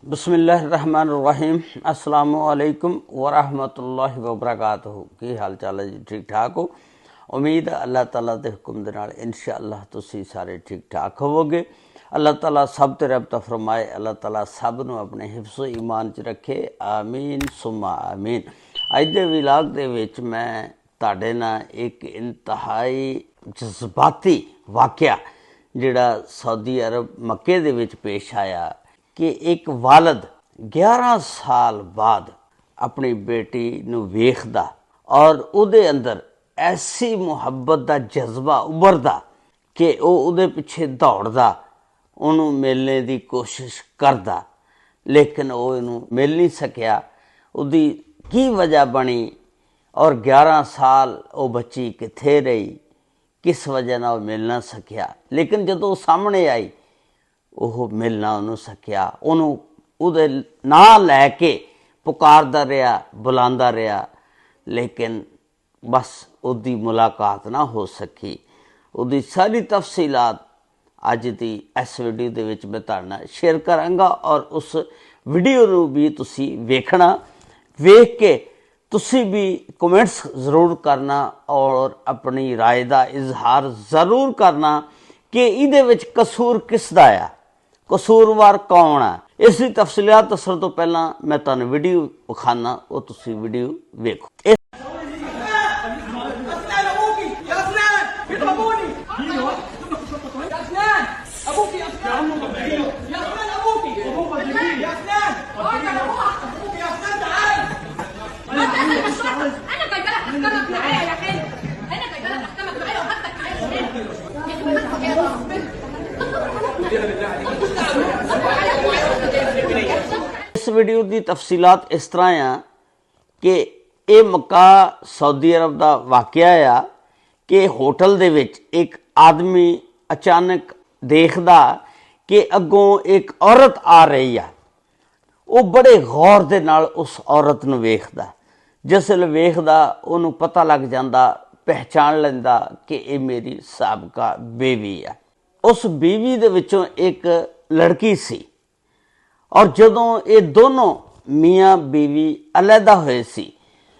बिस्मिल्लाहिर्रहमानिर्रहीम अस्सलामुअलैकुम वरहमतुल्लाहि वबरकातुहू। की हाल चाल है जी? ठीक ठाक हो? उम्मीद है अल्लाह ताला के हुक्म दे नाल इंशाअल्लाह तुसी सारे ठीक ठाक होवोगे। अल्लाह ताला सब ते रहमत फरमाए। अल्लाह ताला सब नूं अपने हिफ्ज़ ईमान च रखे। आमीन सुम्मा आमीन। अज दे विलाग दे विच मैं तुहाडे नाल एक इंतहाई जज्बाती वाक़या जिहड़ा सऊदी अरब मक्के दे विच पेश आया कि एक वालद 11 साल बाद अपनी बेटी नूं वेखदा और उहदे अंदर ऐसी मुहब्बत का जज्बा उभरदा कि उहदे पिछे दौड़दा, उहनूं मिलने की कोशिश करदा, लेकिन वो इहनूं मिल नहीं सकिया। उहदी की वजह बनी और 11 साल वो बच्ची कित्थे रही, किस वजह नाल मिल ना सकिया। लेकिन जदों सामने आई ਉਹ ਮਿਲ ਨਾ ਉਹਨੂੰ ਸਕਿਆ। ਉਹਨੂੰ ਉਹਦੇ ਨਾਂ ਲੈ ਕੇ ਪੁਕਾਰਦਾ ਰਿਹਾ, ਬੁਲਾਉਂਦਾ ਰਿਹਾ, ਲੇਕਿਨ ਬਸ ਉਹਦੀ ਮੁਲਾਕਾਤ ਨਾ ਹੋ ਸਕੀ। ਉਹਦੀ ਸਾਰੀ ਤਫਸੀਲਾਤ ਅੱਜ ਦੀ ਇਸ ਵੀਡੀਓ ਦੇ ਵਿੱਚ ਮੈਂ ਤੁਹਾਡੇ ਨਾਲ ਸ਼ੇਅਰ ਕਰਾਂਗਾ ਔਰ ਉਸ ਵੀਡੀਓ ਨੂੰ ਵੀ ਤੁਸੀਂ ਵੇਖਣਾ। ਵੇਖ ਕੇ ਤੁਸੀਂ ਵੀ ਕਮੈਂਟਸ ਜ਼ਰੂਰ ਕਰਨਾ ਔਰ ਆਪਣੀ ਰਾਏ ਦਾ ਇਜ਼ਹਾਰ ਜ਼ਰੂਰ ਕਰਨਾ ਕਿ ਇਹਦੇ ਵਿੱਚ ਕਸੂਰ ਕਿਸ ਦਾ ਆ, कसूरवार कौन है। इस तफसीलात दसण तो पहला मैं तुहानूं वीडियो विखाना, वो तुसीं वीडियो वेखो। इस वीडियो की तफसीलात इस तरह आ कि ये मक्का सऊदी अरब का वाक़या आ कि होटल दे विच एक आदमी अचानक देखदा कि अगों एक औरत आ रही आ। वो बड़े गौर दे नाल उस औरत नूं वेखदा। जिसले वेखदा उहनूं पता लग जांदा, पहचान लैंदा कि ये मेरी साबका बीवी आ। उस बीवी दे विचों एक लड़की सी और जदों ये दोनों मियाँ बीवी अलहदा होए सी,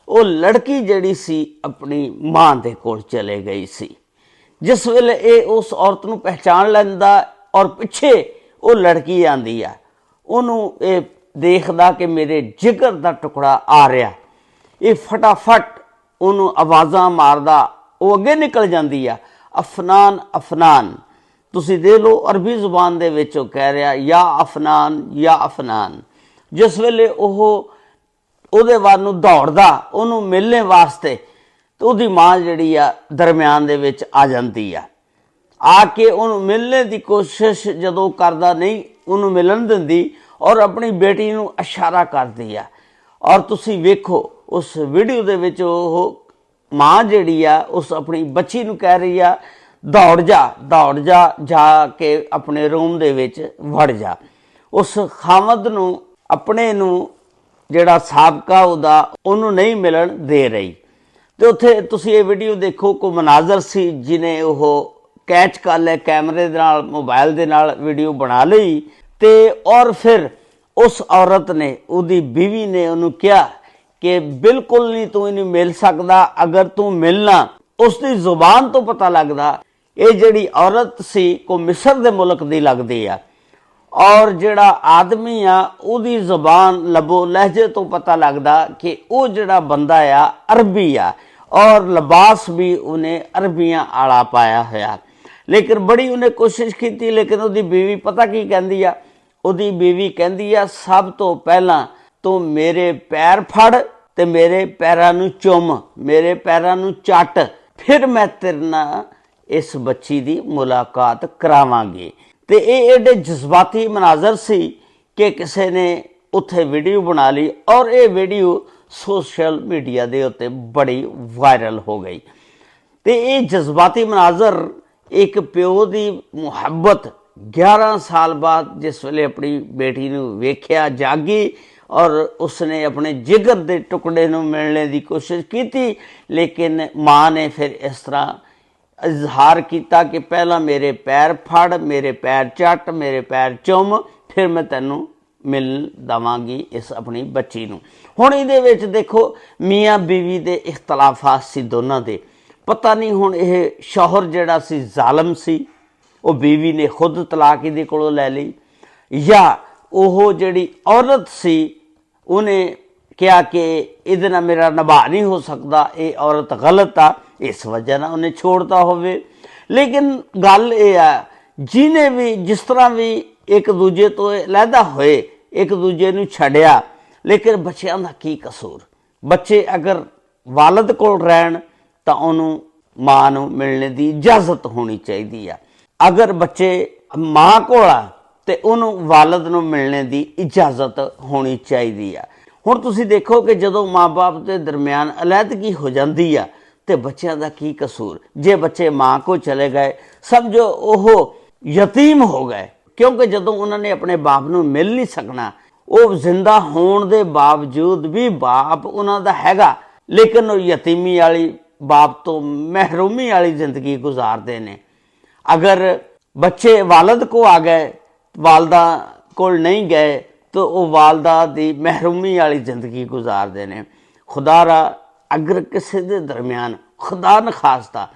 वो लड़की जड़ी सी अपनी माँ दे कोल चले गई सी। जिस वेले ये उस औरत नूं पहचान लैंदा और पिछे वो लड़की आंदी आ, उहनूं ये देखदा कि मेरे जिगर दा टुकड़ा आ रहा। ये फटाफट उहनूं आवाज़ां मारदा, वो अगे निकल जांदी आ, अफनान अफनान। तुसी दे लो अरबी जुबान दे विच कह रहा या अफनान या अफनान। जिस वेले ओहदे वाल नूं दौड़दा उहनूं मिलने वास्ते तो उहदी माँ जिहड़ी आ दरम्यान दे विच आ जांदी आ। आके उहनूं मिलने की कोशिश जदों करदा नहीं, उहनूं मिलन दिंदी और अपनी बेटी नूं इशारा करदी आ। और तुसी वेखो उस वीडियो दे विच ओह माँ जिहड़ी आ उस अपनी बच्ची नूं कह रही आ दौड़ जा जाके अपने रूम दे विच वड़ जा। उस खामद नूं अपने नूं जिहड़ा साबका उहदा उहनूं नहीं मिलन दे रही। तो उत्थे तुसीं ये वीडियो देखो, कोई मनाजर सी जिन्हें ओह कैच कर लिया कैमरे दे नाल, मोबाइल दे नाल वीडियो बना लई ते और फिर उस औरत ने, उहदी बीवी ने उहनूं कहा कि बिल्कुल नहीं तू इहनूं मिल सकदा, अगर तू मिलना उसकी जुबान तो पता लगदा ये जिहड़ी औरत सी को मिस्र दे मुल्क दी लगदी आ और जिहड़ा आदमी आ उहदी जुबान लबो लहजे तो पता लगदा कि वो जिहड़ा बंदा आ अरबी आ और लिबास भी उन्हें अरबियां आला पाया होया। लेकिन बड़ी उन्हें कोशिश की, लेकिन उहदी बीवी पता की कहंदी आ। उहदी बीवी कहंदी आ सब तो पहला तू मेरे पैर फड़ ते मेरे पैरां नूं चुम, मेरे पैरां नूं चट, फिर मैं तेरे नाल इस बच्ची की मुलाकात करावांगी। तो ये एडे जज्बाती मनाजर सी कि किसी ने उत्थे वीडियो बना ली और ये वीडियो सोशल मीडिया के उत्ते बड़ी वायरल हो गई। तो ये जज्बाती मनाजर एक प्यो की मुहब्बत 11 साल बाद जिस वेले अपनी बेटी नूं वेख्या जागी और उसने अपने जिगर के टुकड़े नूं मिलने की कोशिश की, लेकिन माँ ने फिर इस तरह इजहार किया कि पहला मेरे पैर फड़, मेरे पैर चट, मेरे पैर चुम, फिर मैं तैनूं ਮਿਲ ਦੇਵਾਂਗੀ ਇਸ ਆਪਣੀ ਬੱਚੀ ਨੂੰ। ਹੁਣ ਇਹਦੇ ਵਿੱਚ ਦੇਖੋ ਮੀਆਂ ਬੀਵੀ ਦੇ ਇਖਤਲਾਫਾਤ ਸੀ ਦੋਨਾਂ ਦੇ। ਪਤਾ ਨਹੀਂ ਹੁਣ ਇਹ ਸ਼ੌਹਰ ਜਿਹੜਾ ਸੀ ਜ਼ਾਲਮ ਸੀ, ਉਹ ਬੀਵੀ ਨੇ ਖੁਦ ਤਲਾਕ ਇਹਦੇ ਕੋਲੋਂ ਲੈ ਲਈ, ਜਾਂ ਉਹ ਜਿਹੜੀ ਔਰਤ ਸੀ ਉਹਨੇ ਕਿਹਾ ਕਿ ਇਹਦੇ ਨਾਲ ਮੇਰਾ ਨਿਭਾ ਨਹੀਂ ਹੋ ਸਕਦਾ, ਇਹ ਔਰਤ ਗਲਤ ਆ, ਇਸ ਵਜ੍ਹਾ ਨਾਲ ਉਹਨੇ ਛੋੜਤਾ ਹੋਵੇ। ਲੇਕਿਨ ਗੱਲ ਇਹ ਆ ਜਿਹਨੇ ਵੀ ਜਿਸ ਤਰ੍ਹਾਂ ਵੀ ਇੱਕ ਦੂਜੇ ਤੋਂ ਅਲੱਗਾ ਹੋਏ, ਇੱਕ ਦੂਜੇ ਨੂੰ ਛੱਡਿਆ, ਲੇਕਿਨ ਬੱਚਿਆਂ ਦਾ ਕੀ ਕਸੂਰ? ਬੱਚੇ ਅਗਰ ਵਾਲਦ ਕੋਲ ਰਹਿਣ ਤਾਂ ਉਹਨੂੰ ਮਾਂ ਨੂੰ ਮਿਲਣ ਦੀ ਇਜਾਜ਼ਤ ਹੋਣੀ ਚਾਹੀਦੀ ਆ। ਅਗਰ ਬੱਚੇ ਮਾਂ ਕੋਲ ਆ ਤੇ ਉਹਨੂੰ ਵਾਲਦ ਨੂੰ ਮਿਲਣ ਦੀ ਇਜਾਜ਼ਤ ਹੋਣੀ ਚਾਹੀਦੀ ਆ। ਹੁਣ ਤੁਸੀਂ ਦੇਖੋ ਕਿ ਜਦੋਂ ਮਾਂ-ਬਾਪ ਦੇ ਦਰਮਿਆਨ ਅਲੱਦਗੀ ਹੋ ਜਾਂਦੀ ਆ ਤੇ ਬੱਚਿਆਂ ਦਾ ਕੀ ਕਸੂਰ? ਜੇ ਬੱਚੇ ਮਾਂ ਕੋ ਚਲੇ ਗਏ ਸਮਝੋ ਉਹ ਯਤੀਮ ਹੋ ਗਏ, ਕਿਉਂਕਿ ਜਦੋਂ ਉਹਨਾਂ ਨੇ ਆਪਣੇ ਬਾਪ ਨੂੰ ਮਿਲ ਨਹੀਂ ਸਕਣਾ, ਉਹ ਜ਼ਿੰਦਾ ਹੋਣ ਦੇ ਬਾਵਜੂਦ ਵੀ ਬਾਪ ਉਹਨਾਂ ਦਾ ਹੈਗਾ, ਲੇਕਿਨ ਉਹ ਯਤੀਮੀ ਵਾਲੀ ਬਾਪ ਤੋਂ ਮਹਿਰੂਮੀ ਵਾਲੀ ਜ਼ਿੰਦਗੀ ਗੁਜ਼ਾਰਦੇ ਨੇ। ਅਗਰ ਬੱਚੇ ਵਾਲਦ ਕੋ ਆ ਗਏ, ਵਾਲਦਾ ਕੋਲ ਨਹੀਂ ਗਏ, ਤਾਂ ਉਹ ਵਾਲਦਾ ਦੀ ਮਹਿਰੂਮੀ ਵਾਲੀ ਜ਼ਿੰਦਗੀ ਗੁਜ਼ਾਰਦੇ ਨੇ। ਖੁਦਾ ਰਾ ਅਗਰ ਕਿਸੇ ਦੇ ਦਰਮਿਆਨ ਖੁਦਾ ਨਖਾਸਤਾ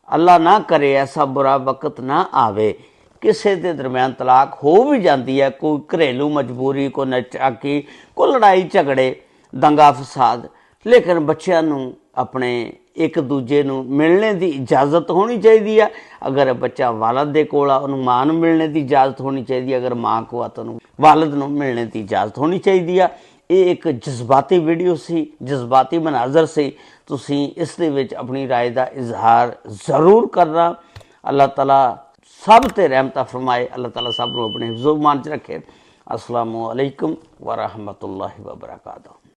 ਅੱਲਾ ਨਾ ਕਰੇ ਐਸਾ ਬੁਰਾ ਵਕਤ ਨਾ ਆਵੇ, ਕਿਸੇ ਦੇ ਦਰਮਿਆਨ ਤਲਾਕ ਹੋ ਵੀ ਜਾਂਦੀ ਹੈ, ਕੋਈ ਘਰੇਲੂ ਮਜਬੂਰੀ, ਕੋਈ ਨਚਾਕੀ, ਕੋਈ ਲੜਾਈ ਝਗੜੇ, ਦੰਗਾ ਫਸਾਦ, ਲੇਕਿਨ ਬੱਚਿਆਂ ਨੂੰ ਆਪਣੇ ਇੱਕ ਦੂਜੇ ਨੂੰ ਮਿਲਣ ਦੀ ਇਜਾਜ਼ਤ ਹੋਣੀ ਚਾਹੀਦੀ ਹੈ। ਅਗਰ ਬੱਚਾ ਵਾਲਦ ਦੇ ਕੋਲ ਆ ਉਹਨੂੰ ਮਾਂ ਨੂੰ ਮਿਲਣ ਦੀ ਇਜਾਜ਼ਤ ਹੋਣੀ ਚਾਹੀਦੀ ਹੈ, ਅਗਰ ਮਾਂ ਕੋ ਆ ਤਾਂ ਉਹਨੂੰ ਵਾਲਦ ਨੂੰ ਮਿਲਣ ਦੀ ਇਜਾਜ਼ਤ ਹੋਣੀ ਚਾਹੀਦੀ ਆ। ਇਹ ਇੱਕ ਜਜ਼ਬਾਤੀ ਵੀਡੀਓ ਸੀ, ਜਜ਼ਬਾਤੀ ਮਨਾਜ਼ਰ ਸੀ। ਤੁਸੀਂ ਇਸ ਦੇ ਵਿੱਚ ਆਪਣੀ ਰਾਏ ਦਾ ਇਜ਼ਹਾਰ ਜ਼ਰੂਰ ਕਰਨਾ। ਅੱਲਾਹ ਤਾਲਾ ਸਭ ਤੇ ਰਹਿਮਤਾਂ ਫਰਮਾਏ, ਅੱਲਾਹ ਤਾਲਾ ਸਭ ਨੂੰ ਆਪਣੇ ਹਿਫਜ਼ੋ ਮਾਨ ਚ ਰੱਖੇ। अस्सलामु अलैकुम व रहमतुल्लाहि व बरकातहू।